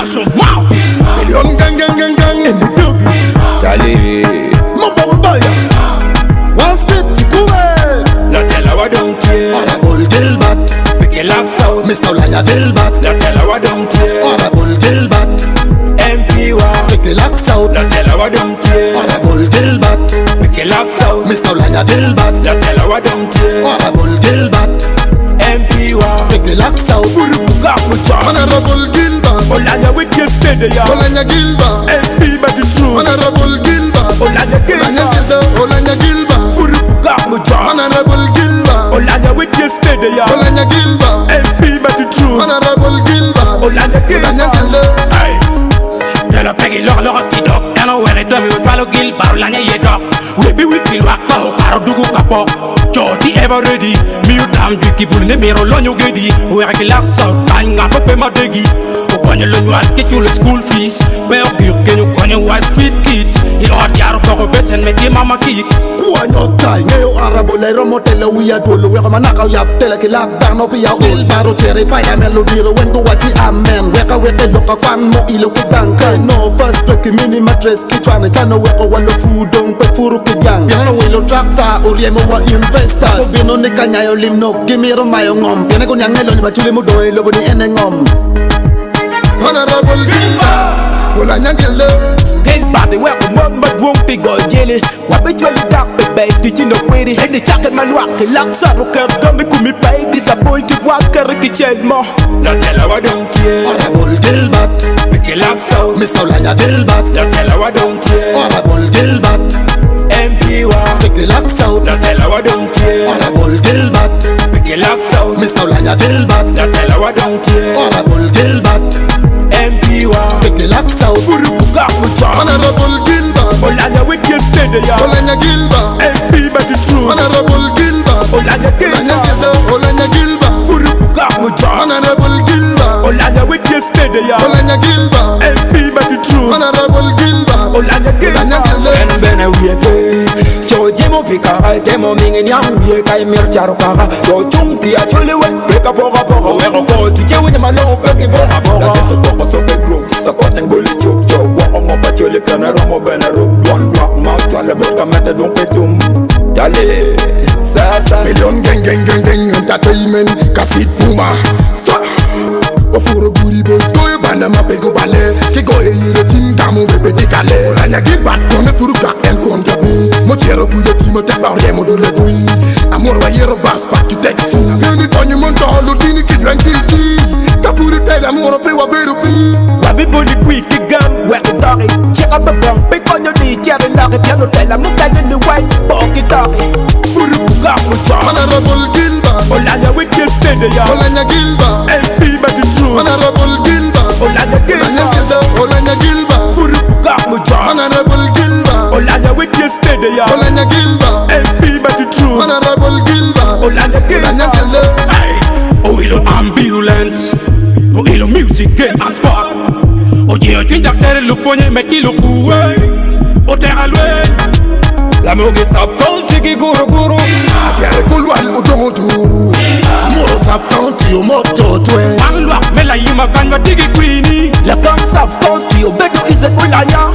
National Mafia. Million gang in the Doggy. Dali. Mambaya. One step to Puma. La tell I don't care. Honorable Gilbert. Pick it up out. Mr. Olanya Gilbert. La tell I don't care. Honorable Gilbert. MP wa. Pick the locks out. La tell I don't care. Honorable Gilbert. Pick it up out. Mr. Olanya Gilbert. La tell I don't care. Honorable Gilbert. MP wa. Pick the locks out. Furupuka mucha. Honorable Gilbert. Olanya with your steady ya. Olanya Gilbert. MP but the truth. Honorable Gilbert. Olanya Gilbert. Olanya Gilbert. Furupuka mucha. Honorable Gilbert. Olanya with your steady ya. Olanya Gilbert. MP but the truth. Honorable Gilbert. Olanya Gilbert. Aye. Tell pegi lor ki dok Tano were domi wo twalo gil baro lanya ye dok Webi wiki lwa kao karo dugu kapo Jodi ever ready Mi u dam duki bulu ne mero lonyo gedi Were ki lak sa tany nga pope ma degi Konye lonyo al ke chule school fees Be o gyur kenyo konye wa street kids Hiro hat yaro koko besen me ki mama ki Kuwa nyotai Ngeo arabo leiro motele Wia dolo weko manaka yap tele ki lak dano pi ya ul Baro tere pa ya melodiro Wengo wati amen Weka weke loka kwang mo ilo kudanka No first trick mini mattress Kichwane chano weko walo fudong Pe furu kibyang Piano wilo tractor Uriemo wa investors Kobino ni kanyayo limno Gimiro mayo ngom Piane kunyangelo ni bachuli mudoe Lobo ni ene ngom Honorable Gilbert Olanya Gilbert Gilbert the work one but won't be go jelly What between the dark baby teaching no query And the jacket man rock the locks up Okay dummy kumi pay disappointed Walker kichel mo La tell I don't care Honorable Gilbert Pick it up out Mr. Olanya Gilbert La tell I don't care Honorable Gilbert MP wa Pick the locks out La tell I don't care Honorable Gilbert Pick it up out Mr. Olanya Gilbert La tell I don't care Honorable Gilbert MP wa Pick the locks out Furupuka mucha. Honorable Gilbert Olanya with your steady ya. Olanya Gilbert MP but the truth. Honorable Gilbert Olanya Gilbert. Olanya Gilbert Furupuka mucha. Honorable Gilbert Olanya with your steady ya. Olanya Gilbert MP but the truth. Honorable Gilbert Olanya Gilbert. Ben bene wieke So jemo pikara Temo mingi nyam wieka Imir charo kara So chumpi a chole we Peka pora pora Wero ko Tiche wine malo Peki pora pora La tete poko soke group Supporting bully chuk chuk Wako ngopa chole Kena ramo bene rup One rock mouth Chale boka mete dung petum Dale Sasa Million gang entertainment Kasit Puma Ofuro guri boy Koye bana mapego bale Kigo yire tim gamu bebe dikale Olanya Gilbert Kone furuka enkon jabu Mochero kuye timo teba remo dole dui Amor wa yero bas pat ki tek fu Yeni tonye montolo dini kidran kiti Kafuri tele amoro pe wa beru pi Wabi boli quick gun Where the doggy Check up the bunk Pick on your knee Tear the lock Piano tell I'm not in the white Pocket doggy Furupuka mucha. Honorable Gilbert Olanya with your steady ya. Olanya Gilbert MP but the truth. Honorable Gilbert Olanya Gilbert. Olanya Gilbert Furupuka mucha. Honorable Gilbert Olanya with your steady ya. Olanya Gilbert MP but the truth. Honorable Gilbert Olanya Gilbert. Aye. Oh ilo ambulance. Oh ilo music game and sport. Oh yeah, tu docteur le poignet mais qui le coué. Oh terre à l'ouest. La mogue stop quand tu guru guru. Atiare kulwan utongonturu Amoro sap kanti o moto twe Anglwa me la yima kanwa digi queenie. La kan sap quand tu obedo is a Olanya.